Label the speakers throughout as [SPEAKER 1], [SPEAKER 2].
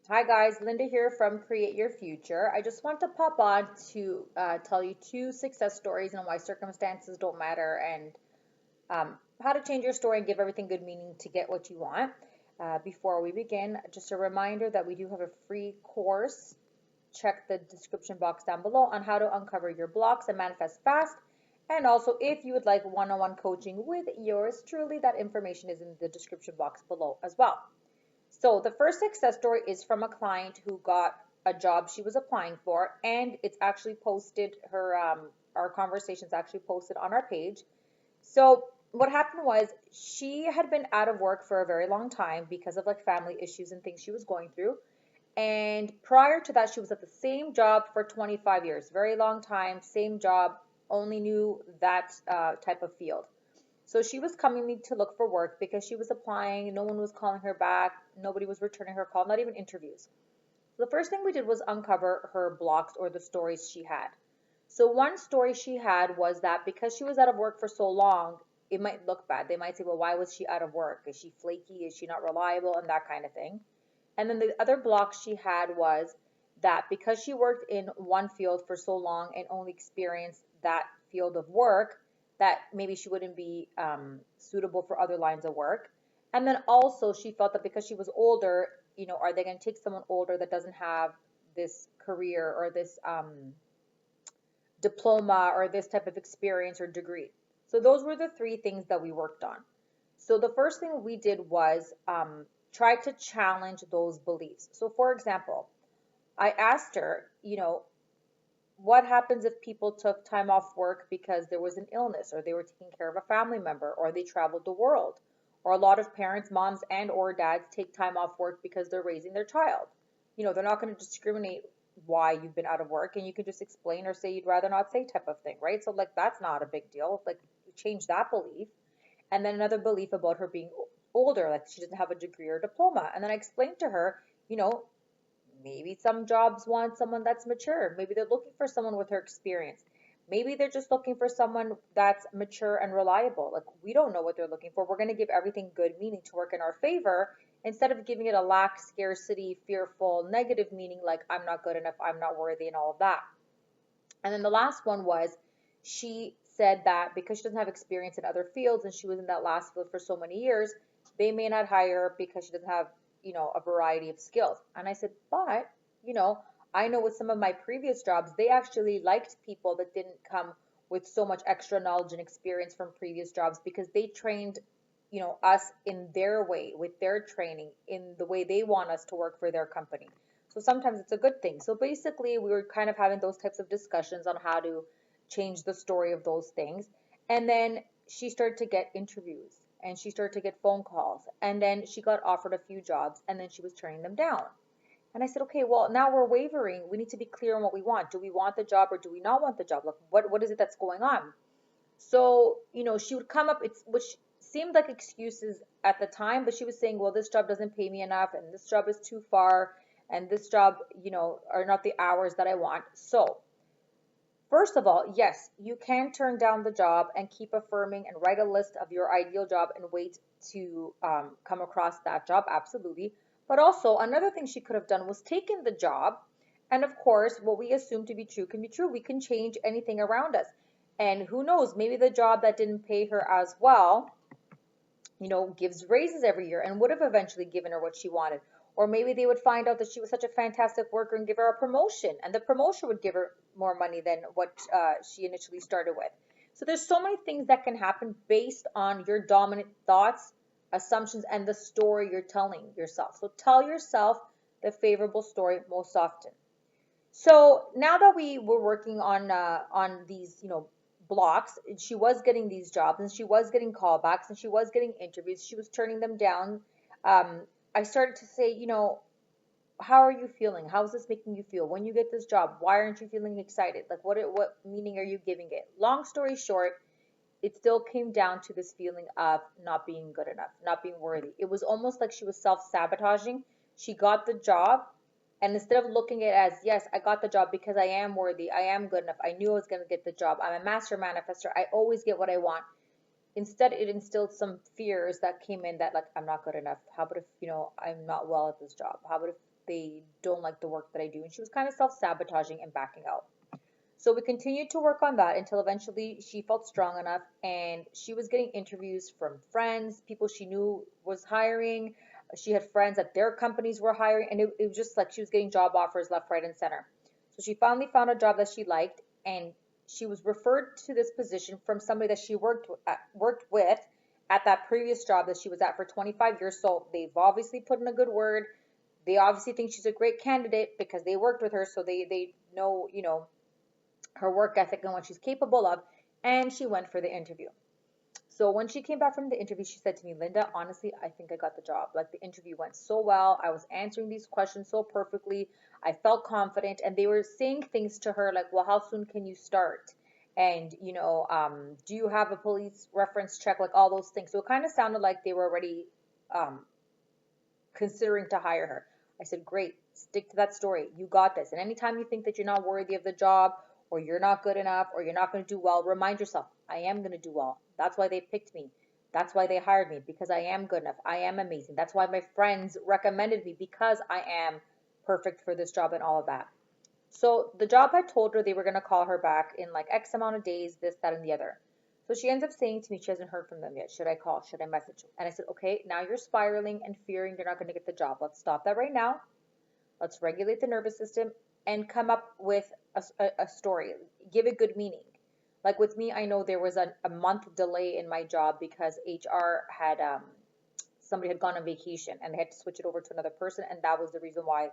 [SPEAKER 1] Hi guys, Linda here from Create Your Future. I just want to pop on to tell you two success stories and why circumstances don't matter and how to change your story and give everything good meaning to get what you want. Before we begin, just a reminder that we do have a free course. Check the description box down below on how to uncover your blocks and manifest fast. And also, if you would like one-on-one coaching with yours truly, that information is in the description box below as well. So the first success story is from a client who got a job she was applying for, and it's actually posted our conversations actually posted on our page. So what happened was she had been out of work for a very long time because of like family issues and things she was going through. And prior to that, she was at the same job for 25 years, very long time, same job, only knew that type of field. So she was coming to look for work because she was applying. No one was calling her back. Nobody was returning her call, not even interviews. So the first thing we did was uncover her blocks or the stories she had. So one story she had was that because she was out of work for so long, it might look bad. They might say, well, why was she out of work? Is she flaky? Is she not reliable? And that kind of thing. And then the other block she had was that because she worked in one field for so long and only experienced that field of work, that maybe she wouldn't be suitable for other lines of work. And then also she felt that because she was older, are they going to take someone older that doesn't have this career or this diploma or this type of experience or degree? So those were the three things that we worked on. So the first thing we did was try to challenge those beliefs. So for example, I asked her, what happens if people took time off work because there was an illness or they were taking care of a family member or they traveled the world? Or a lot of parents, moms and or dads take time off work because they're raising their child. They're not going to discriminate why you've been out of work, and you can just explain or say you'd rather not say type of thing, right? So like that's not a big deal. Like change that belief. And then another belief about her being older, like she doesn't have a degree or diploma. And then I explained to her, maybe some jobs want someone that's mature. Maybe they're looking for someone with her experience. Maybe they're just looking for someone that's mature and reliable. Like we don't know what they're looking for. We're going to give everything good meaning to work in our favor instead of giving it a lack, scarcity, fearful, negative meaning like I'm not good enough, I'm not worthy, and all of that. And then the last one was she said that because she doesn't have experience in other fields and she was in that last field for so many years, they may not hire her because she doesn't have, a variety of skills. And I said, but, I know with some of my previous jobs, they actually liked people that didn't come with so much extra knowledge and experience from previous jobs because they trained, us in their way, with their training, in the way they want us to work for their company. So sometimes it's a good thing. So basically, we were kind of having those types of discussions on how to change the story of those things. And then she started to get interviews and she started to get phone calls. And then she got offered a few jobs and then she was turning them down. And I said, okay, well, now we're wavering. We need to be clear on what we want. Do we want the job or do we not want the job? Like, what is it that's going on? So, she would come up, which seemed like excuses at the time, but she was saying, well, this job doesn't pay me enough and this job is too far and this job, are not the hours that I want. So, first of all, yes, you can turn down the job and keep affirming and write a list of your ideal job and wait to come across that job, absolutely. But also, another thing she could have done was taken the job. And of course, what we assume to be true can be true. We can change anything around us. And who knows, maybe the job that didn't pay her as well, gives raises every year and would have eventually given her what she wanted. Or maybe they would find out that she was such a fantastic worker and give her a promotion, and the promotion would give her more money than what she initially started with. So there's so many things that can happen based on your dominant thoughts, assumptions, and the story you're telling yourself. So tell yourself the favorable story most often. So now that we were working on these, blocks, she was getting these jobs and she was getting callbacks and she was getting interviews. She was turning them down. I started to say, how are you feeling? How is this making you feel? When you get this job, why aren't you feeling excited? Like what meaning are you giving it? Long story short, it still came down to this feeling of not being good enough, not being worthy. It was almost like she was self-sabotaging. She got the job, and instead of looking at it as, yes, I got the job because I am worthy, I am good enough, I knew I was going to get the job, I'm a master manifester, I always get what I want. instead it instilled some fears that came in that like, I'm not good enough. How about if, I'm not well at this job? How about if they don't like the work that I do? And she was kind of self-sabotaging and backing out. So we continued to work on that until eventually she felt strong enough and she was getting interviews from friends, people she knew was hiring. She had friends that their companies were hiring, and it was just like she was getting job offers left, right, and center. So she finally found a job that she liked, and she was referred to this position from somebody that she worked with at that previous job that she was at for 25 years. So they've obviously put in a good word. They obviously think she's a great candidate because they worked with her, so they know, her work ethic and what she's capable of, and she went for the interview. So when she came back from the interview, she said to me, Linda, honestly, I think I got the job. Like, the interview went so well. I was answering these questions so perfectly. I felt confident, and they were saying things to her like, well, how soon can you start? And, do you have a police reference check? Like, all those things. So it kind of sounded like they were already um, considering to hire her. I said, great, stick to that story. You got this. And anytime you think that you're not worthy of the job, or you're not good enough, or you're not going to do well, remind yourself, I am going to do well. That's why they picked me. That's why they hired me, because I am good enough. I am amazing. That's why my friends recommended me, because I am perfect for this job and all of that. So the job had told her they were going to call her back in like X amount of days, this, that, and the other. So she ends up saying to me, she hasn't heard from them yet. Should I call? Should I message? And I said, okay, now you're spiraling and fearing you're not going to get the job. Let's stop that right now. Let's regulate the nervous system and come up with a story. Give it good meaning. Like with me, I know there was a month delay in my job because HR had, somebody had gone on vacation and they had to switch it over to another person. And that was the reason why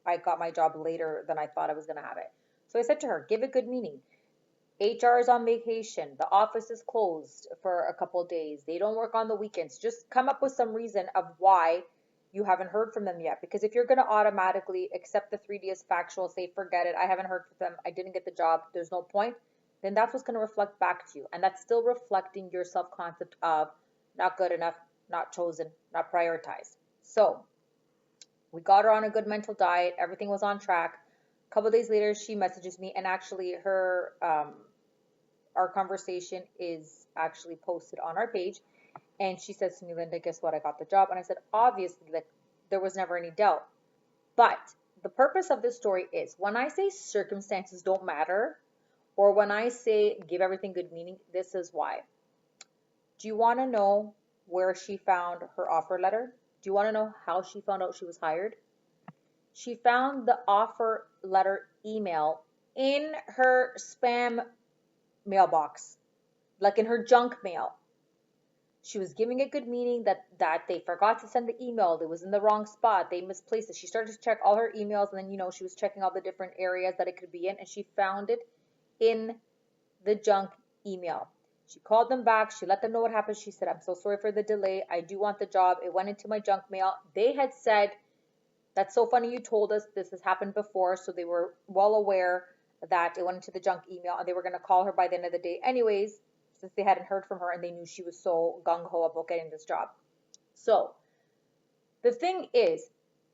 [SPEAKER 1] I got my job later than I thought I was going to have it. So I said to her, give it good meaning. HR is on vacation. The office is closed for a couple of days. They don't work on the weekends. Just come up with some reason of why you haven't heard from them yet. Because if you're going to automatically accept the 3D as factual, say, forget it, I haven't heard from them, I didn't get the job, there's no point, then that's what's going to reflect back to you. And that's still reflecting your self-concept of not good enough, not chosen, not prioritized. So we got her on a good mental diet. Everything was on track. A couple of days later, she messages me, and actually her our conversation is actually posted on our page. And she says to me, Linda, guess what? I got the job. And I said, obviously, like, there was never any doubt. But the purpose of this story is when I say circumstances don't matter, or when I say give everything good meaning, this is why. Do you want to know where she found her offer letter? Do you want to know how she found out she was hired? She found the offer letter email in her spam mailbox, like in her junk mail. She was giving it good meaning that they forgot to send the email. It was in the wrong spot. They misplaced it. She started to check all her emails, and then, she was checking all the different areas that it could be in, and she found it in the junk email. She called them back. She let them know what happened. She said, I'm so sorry for the delay. I do want the job. It went into my junk mail. They had said, that's so funny you told us. This has happened before. So they were well aware that it went into the junk email, and they were going to call her by the end of the day anyways, since they hadn't heard from her and they knew she was so gung-ho about getting this job. So the thing is,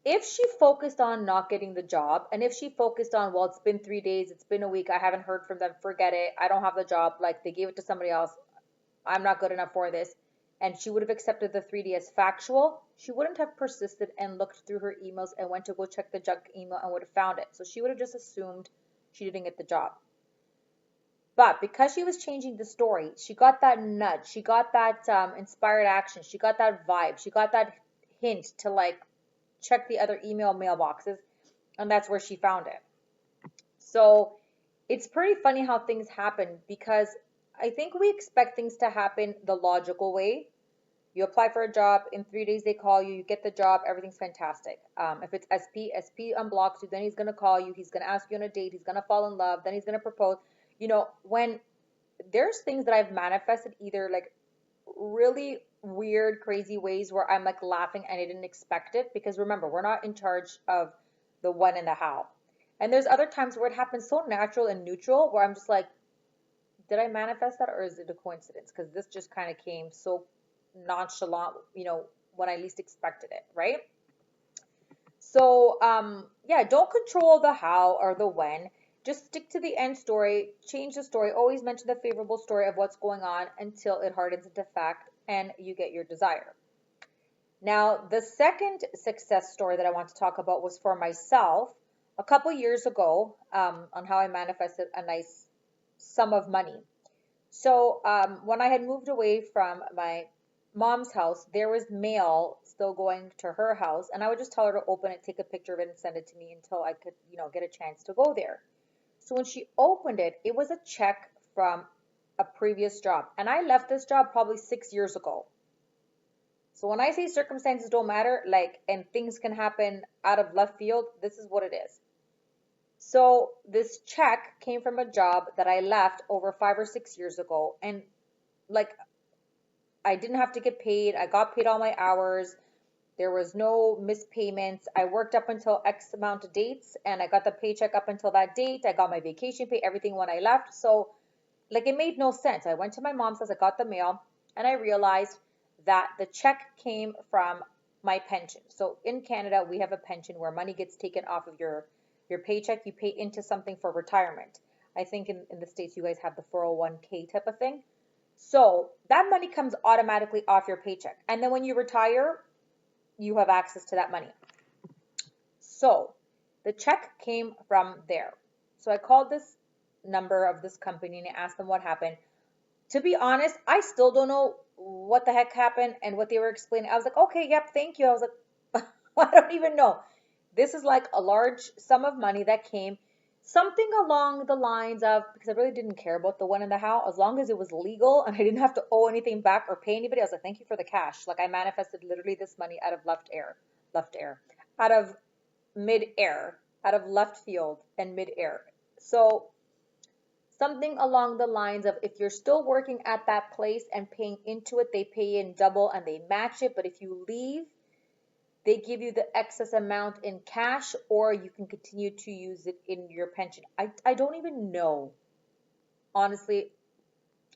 [SPEAKER 1] if she focused on not getting the job, and if she focused on, well, it's been 3 days, it's been a week, I haven't heard from them, forget it, I don't have the job, like they gave it to somebody else, I'm not good enough for this, and she would have accepted the 3D as factual, she wouldn't have persisted and looked through her emails and went to go check the junk email and would have found it. So she would have just assumed she didn't get the job. But because she was changing the story, she got that nudge, she got that inspired action, she got that vibe, she got that hint to like check the other email mailboxes, and that's where she found it. So it's pretty funny how things happen, because I think we expect things to happen the logical way. You apply for a job, in 3 days they call you, you get the job, everything's fantastic. If it's SP unblocks you, then he's going to call you, he's going to ask you on a date, he's going to fall in love, then he's going to propose. When there's things that I've manifested either like really weird, crazy ways where I'm like laughing and I didn't expect it, because remember, we're not in charge of the when and the how. And there's other times where it happens so natural and neutral where I'm just like, did I manifest that, or is it a coincidence? Because this just kind of came so nonchalant, when I least expected it, right? So, yeah, don't control the how or the when. just stick to the end story, change the story, always mention the favorable story of what's going on until it hardens into fact and you get your desire. Now, the second success story that I want to talk about was for myself a couple years ago, on how I manifested a nice sum of money. So when I had moved away from my mom's house, there was mail still going to her house, and I would just tell her to open it, take a picture of it, and send it to me until I could, get a chance to go there. So when she opened it, it was a check from a previous job, and I left this job probably 6 years ago. So when I say circumstances don't matter, and things can happen out of left field, this is what it is. So this check came from a job that I left over 5 or 6 years ago, and I didn't have to get paid. I got paid all my hours. There was no missed payments. I worked up until X amount of dates, and I got the paycheck up until that date. I got my vacation pay, everything when I left. So it made no sense. I went to my mom's house, I got the mail, and I realized that the check came from my pension. So in Canada, we have a pension where money gets taken off of your paycheck. You pay into something for retirement. I think in the States, you guys have the 401k type of thing. So that money comes automatically off your paycheck. And then when you retire, you have access to that money. So the check came from there. So I called this number of this company and I asked them what happened. To be honest, I still don't know what the heck happened and what they were explaining. I was like, okay, yep, thank you. I was like, I don't even know. This is like a large sum of money that came, something along the lines of, because I really didn't care about the when and the how, as long as it was legal and I didn't have to owe anything back or pay anybody. I was like, thank you for the cash. I manifested literally this money out of out of mid-air, out of left field and mid-air. So something along the lines of, if you're still working at that place and paying into it, they pay in double and they match it. But if you leave, they give you the excess amount in cash, or you can continue to use it in your pension. I don't even know. Honestly,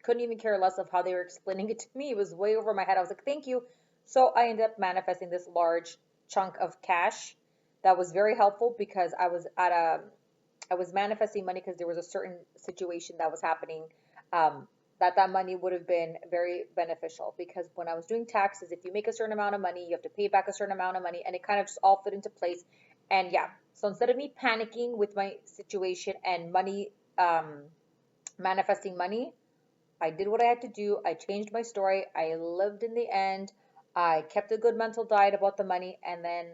[SPEAKER 1] couldn't even care less of how they were explaining it to me. It was way over my head. I was like, thank you. So I ended up manifesting this large chunk of cash that was very helpful, because I was manifesting money because there was a certain situation that was happening, that money would have been very beneficial, because when I was doing taxes, if you make a certain amount of money, you have to pay back a certain amount of money, and it kind of just all fit into place. And yeah, so instead of me panicking with my situation and money, manifesting money, I did what I had to do. I changed my story. I lived in the end. I kept a good mental diet about the money, and then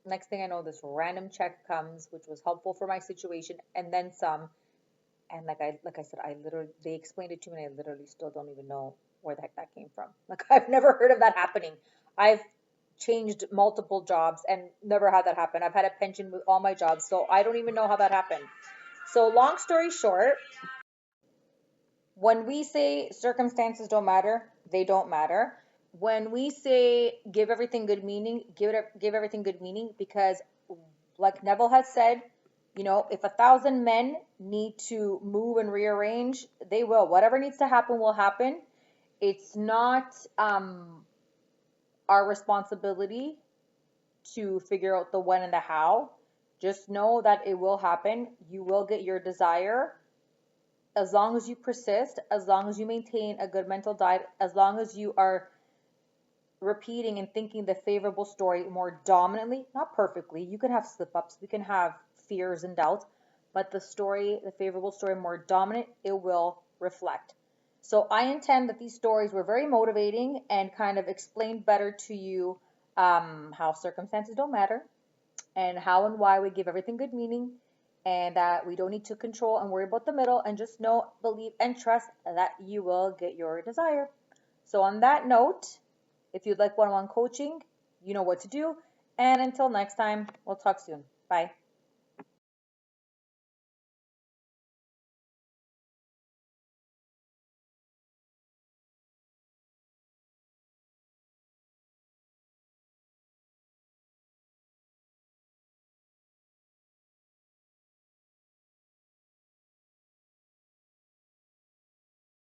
[SPEAKER 1] next thing I know, this random check comes, which was helpful for my situation, and then some. And like I said, they explained it to me, and I literally still don't even know where the heck that came from. I've never heard of that happening. I've changed multiple jobs and never had that happen. I've had a pension with all my jobs, so I don't even know how that happened. So long story short, when we say circumstances don't matter, they don't matter. When we say give everything good meaning, give everything good meaning, because like Neville has said, if 1,000 men need to move and rearrange, they will. Whatever needs to happen will happen. It's not our responsibility to figure out the when and the how. Just know that it will happen. You will get your desire, as long as you persist, as long as you maintain a good mental diet, as long as you are repeating and thinking the favorable story more dominantly, not perfectly. You can have slip-ups, we can have fears and doubts, but the favorable story more dominant, it will reflect. So I intend that these stories were very motivating and kind of explained better to you how circumstances don't matter, and how and why we give everything good meaning, and that we don't need to control and worry about the middle, and just know, believe, and trust that you will get your desire. So on that note, if you'd like one-on-one coaching, you know what to do. And until next time, we'll talk soon. Bye.